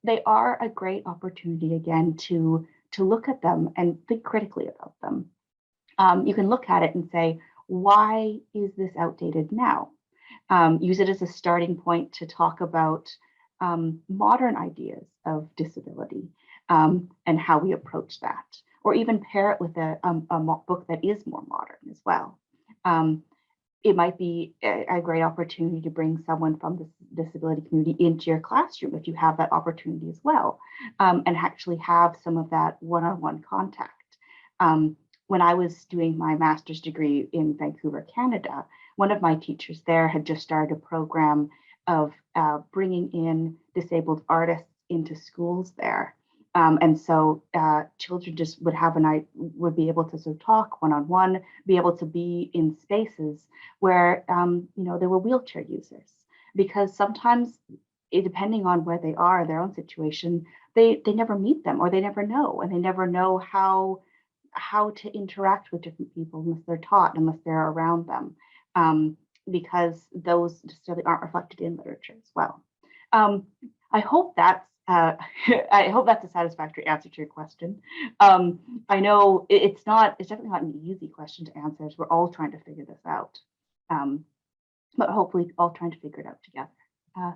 they are a great opportunity again to look at them and think critically about them. You can look at it and say, why is this outdated now? Use it as a starting point to talk about modern ideas of disability and how we approach that, or even pair it with a book that is more modern as well. It might be a great opportunity to bring someone from the disability community into your classroom if you have that opportunity as well, and actually have some of that one-on-one contact. When I was doing my master's degree in Vancouver, Canada, one of my teachers there had just started a program of bringing in disabled artists into schools there. And so children just would be able to sort of talk one-on-one, be able to be in spaces where, there were wheelchair users, because sometimes, depending on where they are, their own situation, they never meet them, or they never know, and they never know how to interact with different people unless they're taught, unless they're around them, because those just really aren't reflected in literature as well. I hope that's a satisfactory answer to your question. I know it's definitely not an easy question to answer, as we're all trying to figure this out, but hopefully all trying to figure it out together.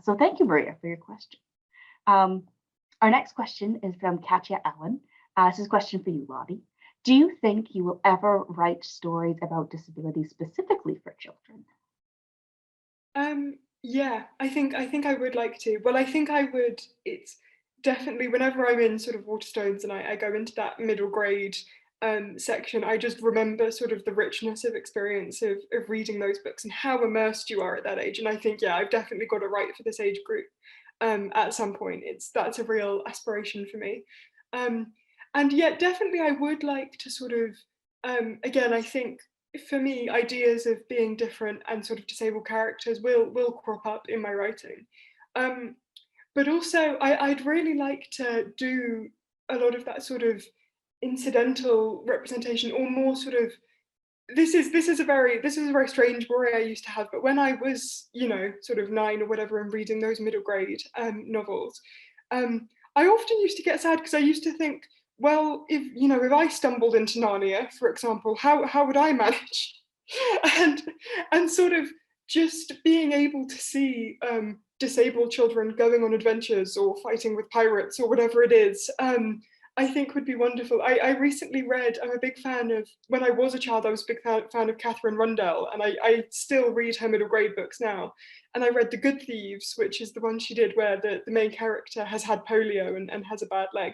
So thank you, Maria, for your question. Our next question is from Katya Allen. This is a question for you, Lottie. Do you think you will ever write stories about disability specifically for children? Yeah, I think I would like to. Well, I think I would. It's definitely whenever I'm in sort of Waterstones and I go into that middle grade section, I just remember sort of the richness of experience of reading those books and how immersed you are at that age. And I think, yeah, I've definitely got to write for this age group at some point. That's a real aspiration for me. And yet, definitely, I would like to sort of, again, I think for me, ideas of being different and sort of disabled characters will crop up in my writing. But also, I'd really like to do a lot of that sort of incidental representation, or more sort of, this is a very strange worry I used to have, but when I was, sort of 9 or whatever and reading those middle grade novels, I often used to get sad because I used to think, well, if I stumbled into Narnia, for example, how would I manage? and sort of just being able to see disabled children going on adventures or fighting with pirates or whatever it is, I think would be wonderful. I recently read, I'm a big fan of, when I was a child, I was a big fan of Catherine Rundell, and I still read her middle grade books now. And I read The Good Thieves, which is the one she did where the main character has had polio and has a bad leg.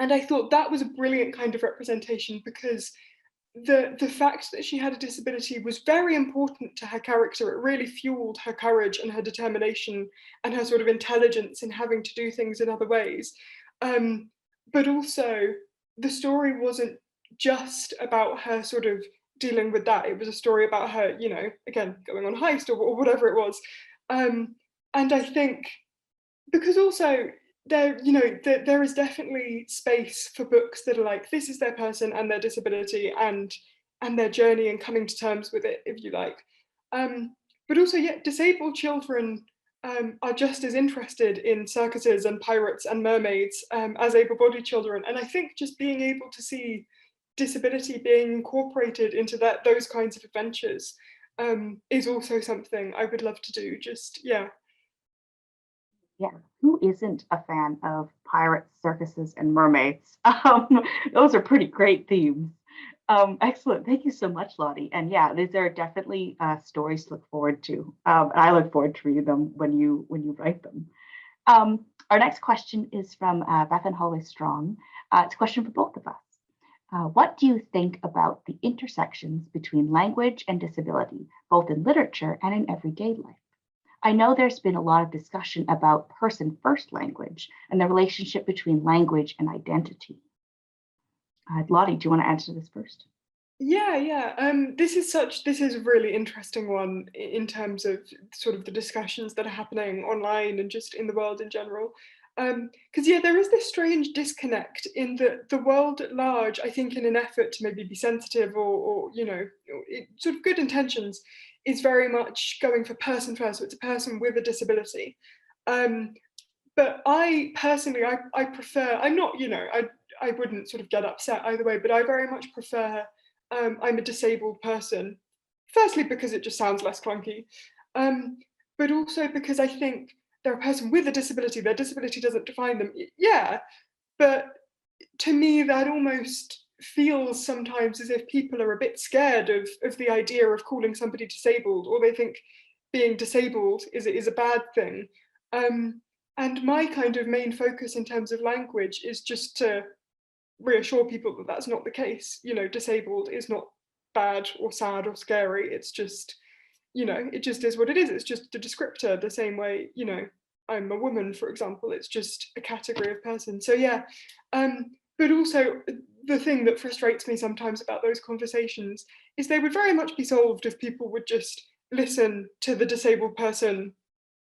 And I thought that was a brilliant kind of representation, because the fact that she had a disability was very important to her character. It really fueled her courage and her determination and her sort of intelligence in having to do things in other ways. But also, the story wasn't just about her sort of dealing with that. It was a story about her, again, going on heist or whatever it was. And I think, because also, there is definitely space for books that are like, this is their person and their disability and their journey and coming to terms with it, if you like. But also, yeah, disabled children are just as interested in circuses and pirates and mermaids as able-bodied children. And I think just being able to see disability being incorporated into those kinds of adventures is also something I would love to do. Yeah, who isn't a fan of pirates, circuses, and mermaids? Those are pretty great themes. Excellent. Thank you so much, Lottie. And yeah, these are definitely stories to look forward to. And I look forward to reading them when you write them. Our next question is from Bethan Holloway Strong. It's a question for both of us. What do you think about the intersections between language and disability, both in literature and in everyday life? I know there's been a lot of discussion about person-first language and the relationship between language and identity. Lottie, do you want to answer this first? Yeah. This is a really interesting one in terms of sort of the discussions that are happening online and just in the world in general. Because there is this strange disconnect in the world at large. I think in an effort to maybe be sensitive or sort of good intentions, is very much going for person first. So it's a person with a disability. But I personally, I prefer. I'm not, I wouldn't sort of get upset either way, but I very much prefer I'm a disabled person. Firstly, because it just sounds less clunky, but also because I think they're a person with a disability. Their disability doesn't define them. Yeah, but to me, that almost feels sometimes as if people are a bit scared of the idea of calling somebody disabled, or they think being disabled is a bad thing. And my kind of main focus in terms of language is just to reassure people that that's not the case. Disabled is not bad or sad or scary. It's just, it just is what it is. It's just a descriptor, the same way, I'm a woman, for example. It's just a category of person. So yeah, but also the thing that frustrates me sometimes about those conversations is they would very much be solved if people would just listen to the disabled person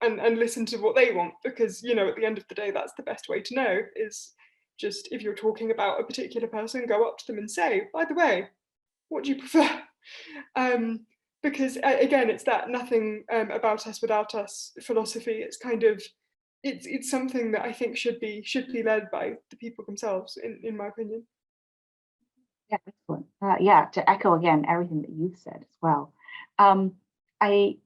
and listen to what they want, because at the end of the day, that's the best way to know, is just, if you're talking about a particular person, go up to them and say, by the way, what do you prefer? Because again, it's that nothing about us without us philosophy. It's kind of, it's something that I think should be led by the people themselves, in my opinion. Yeah, excellent. To echo again everything that you've said as well. I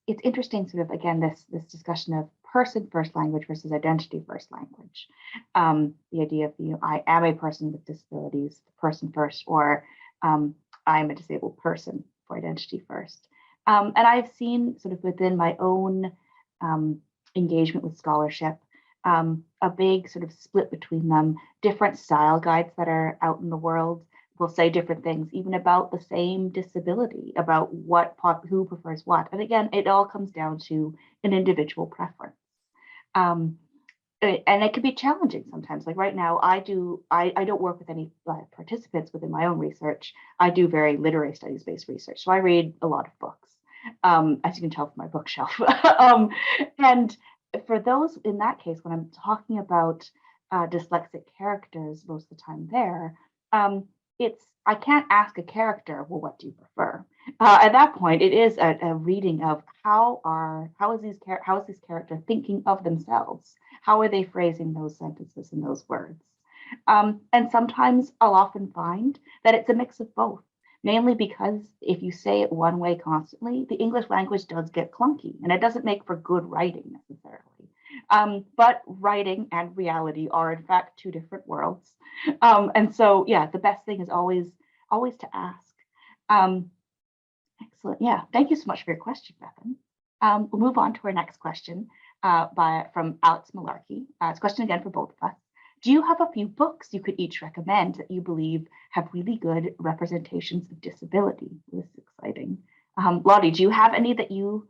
it's interesting, sort of again, this discussion of person first language versus identity first language. The idea of I am a person with disabilities, person first, or I'm a disabled person for identity first. And I've seen sort of within my own engagement with scholarship, a big sort of split between them. Different style guides that are out in the world will say different things, even about the same disability, about who prefers what. And again, it all comes down to an individual preference. And it can be challenging sometimes. Like right now, I don't work with any participants within my own research. I do very literary studies based research. So I read a lot of books, as you can tell from my bookshelf. And for those in that case, when I'm talking about dyslexic characters most of the time there, I can't ask a character, well, what do you prefer? At that point, it is a reading of how is this character thinking of themselves? How are they phrasing those sentences and those words? And sometimes I'll often find that it's a mix of both, mainly because if you say it one way constantly, the English language does get clunky and it doesn't make for good writing necessarily. But writing and reality are in fact two different worlds. And so, yeah, the best thing is always to ask. Excellent. Yeah, thank you so much for your question, Bethan. We'll move on to our next question from Alex Malarkey. It's a question again for both of us. Do you have a few books you could each recommend that you believe have really good representations of disability? This is exciting. Lottie, do you have any that you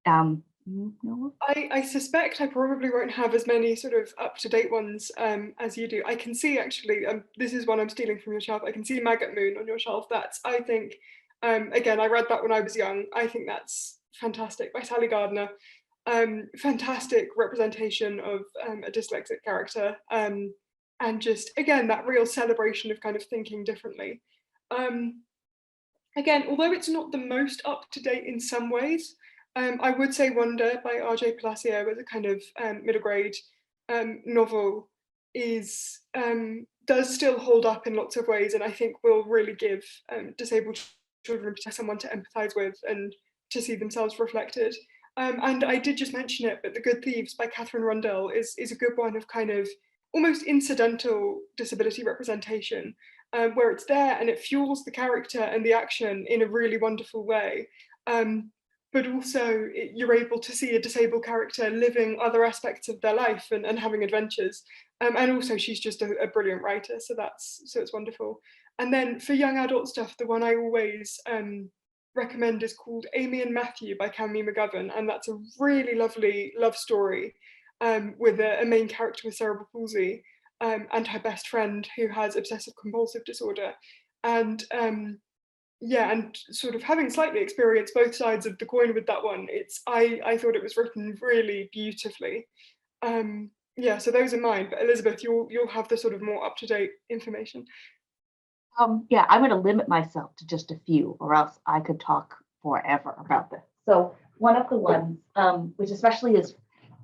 know of? I suspect I probably won't have as many sort of up-to-date ones as you do. I can see actually, this is one I'm stealing from your shelf. I can see Maggot Moon on your shelf. That's, I think, again, I read that when I was young. I think that's fantastic, by Sally Gardner. Fantastic representation of a dyslexic character, and just, again, that real celebration of kind of thinking differently. Again, although it's not the most up-to-date in some ways, I would say Wonder by R.J. Palacio as a kind of middle grade novel does still hold up in lots of ways, and I think will really give disabled children someone to empathise with and to see themselves reflected. And I did just mention it, but The Good Thieves by Catherine Rundell is a good one of kind of almost incidental disability representation, where it's there and it fuels the character and the action in a really wonderful way. But also you're able to see a disabled character living other aspects of their life and having adventures. And also she's just a brilliant writer, so it's wonderful. And then for young adult stuff, the one I always recommend is called Amy and Matthew by Cammy McGovern, and that's a really lovely love story with a main character with cerebral palsy and her best friend who has obsessive compulsive disorder. And yeah, and sort of having slightly experienced both sides of the coin with that one, I thought it was written really beautifully. Yeah, so those are mine, but Elizabeth, you'll have the sort of more up-to-date information. Yeah, I'm going to limit myself to just a few, or else I could talk forever about this. So one of the ones, which especially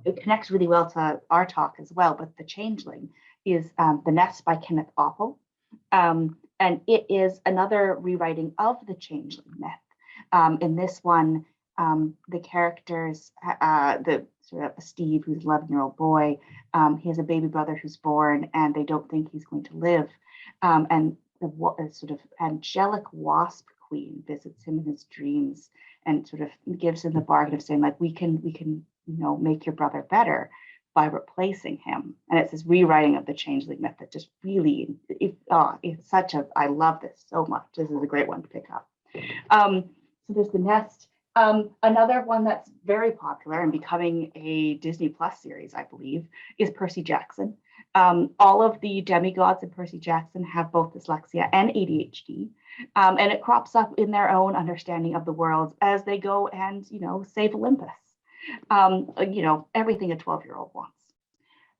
it connects really well to our talk as well, but The Changeling, is The Nest by Kenneth Apple. And it is another rewriting of the Changeling myth. In this one, the characters, the sort of Steve, who's an 11-year-old boy, he has a baby brother who's born, and they don't think he's going to live. And the sort of angelic wasp queen visits him in his dreams and sort of gives him the bargain of saying, like, we can make your brother better by replacing him. And it's this rewriting of the Changeling myth that just really, it's such a, I love this so much. This is a great one to pick up. So there's The Nest. Another one that's very popular and becoming a Disney Plus series, I believe, is Percy Jackson. All of the demigods in Percy Jackson have both dyslexia and ADHD, and it crops up in their own understanding of the world as they go and, save Olympus. Everything a 12-year-old wants.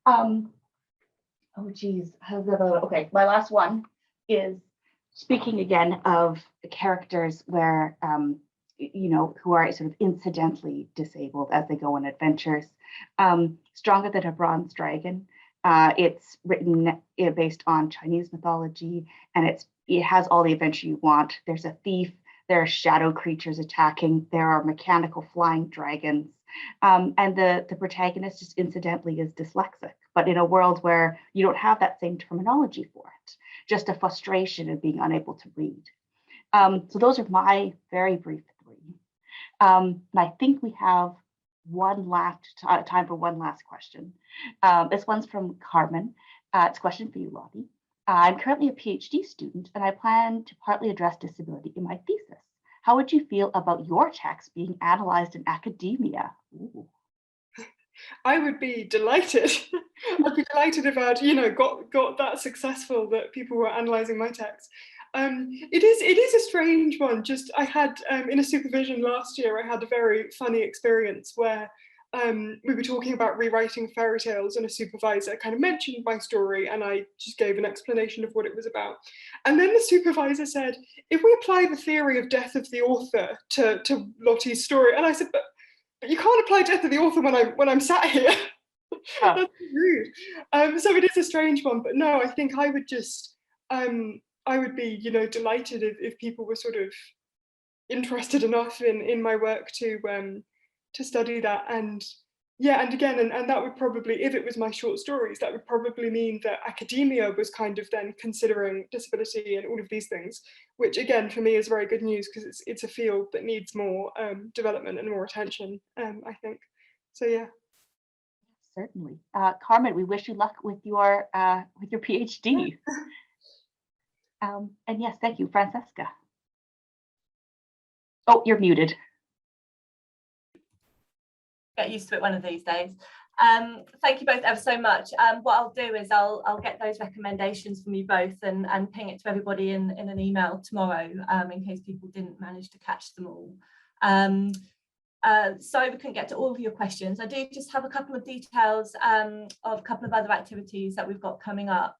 Oh, geez. Okay, my last one is speaking again of characters where, who are sort of incidentally disabled as they go on adventures. Stronger Than a Bronze Dragon. It's written based on Chinese mythology, and it has all the adventure you want. There's a thief, there are shadow creatures attacking, there are mechanical flying dragons, and the protagonist just incidentally is dyslexic, but in a world where you don't have that same terminology for it, just a frustration of being unable to read. So those are my very brief three. And I think we have time for one last question. This one's from Carmen. It's a question for you, Lottie. I'm currently a PhD student, and I plan to partly address disability in my thesis. How would you feel about your text being analyzed in academia? Ooh. I would be delighted. I'd be delighted if I'd, got that successful that people were analysing my text. It is a strange one. Just I had in a supervision last year, I had a very funny experience where we were talking about rewriting fairy tales, and a supervisor kind of mentioned my story, and I just gave an explanation of what it was about. And then the supervisor said, if we apply the theory of death of the author to Lottie's story, and I said, but you can't apply death of the author when I'm sat here. That's rude. So it is a strange one, but no, I think I would just I would be, delighted if people were sort of interested enough in my work to study that. And yeah, and again, and that would probably, if it was my short stories, that would probably mean that academia was kind of then considering disability and all of these things, which again, for me is very good news, because it's a field that needs more development and more attention, I think. So yeah. Certainly. Carmen, we wish you luck with your PhD. And yes, thank you, Francesca. Oh, you're muted. Get used to it one of these days. Thank you both ever so much. What I'll do is I'll get those recommendations from you both and ping it to everybody in an email tomorrow, in case people didn't manage to catch them all. Sorry we couldn't get to all of your questions. I do just have a couple of details of a couple of other activities that we've got coming up.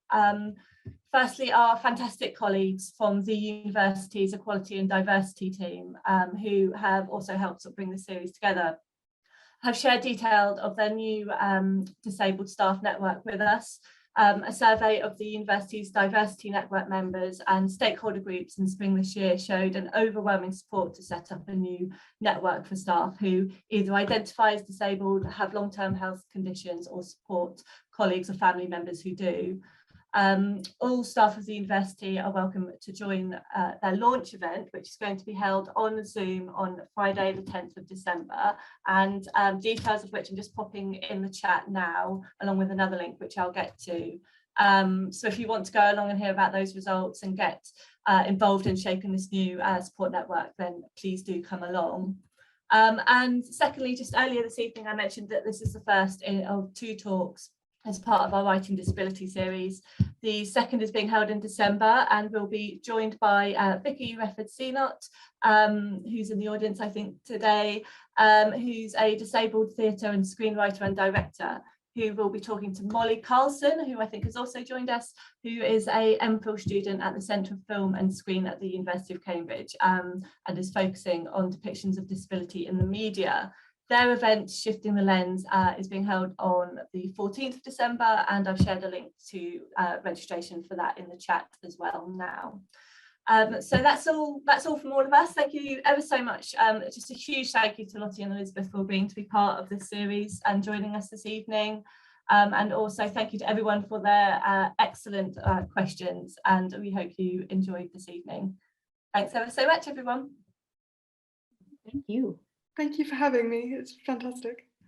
Firstly, our fantastic colleagues from the university's Equality and Diversity team, who have also helped bring the series together, have shared details of their new disabled staff network with us. A survey of the university's diversity network members and stakeholder groups in spring this year showed an overwhelming support to set up a new network for staff who either identify as disabled, have long-term health conditions, or support colleagues or family members who do. All staff of the university are welcome to join their launch event, which is going to be held on Zoom on Friday, the 10th of December, and details of which I'm just popping in the chat now, along with another link, which I'll get to. So if you want to go along and hear about those results and get involved in shaping this new support network, then please do come along. And secondly, just earlier this evening, I mentioned that this is the first of 2 talks as part of our Writing Disability series. The second is being held in December, and we'll be joined by Vicky Refford-Seenot, who's in the audience, I think, today, who's a disabled theatre and screenwriter and director, who will be talking to Molly Carlson, who I think has also joined us, who is a MPhil student at the Centre of Film and Screen at the University of Cambridge, and is focusing on depictions of disability in the media. Their event, Shifting the Lens, is being held on the 14th of December, and I've shared a link to registration for that in the chat as well now. So that's all from all of us. Thank you ever so much. Just a huge thank you to Lottie and Elizabeth for agreeing to be part of this series and joining us this evening. And also thank you to everyone for their excellent questions, and we hope you enjoyed this evening. Thanks ever so much, everyone. Thank you. Thank you for having me. It's fantastic.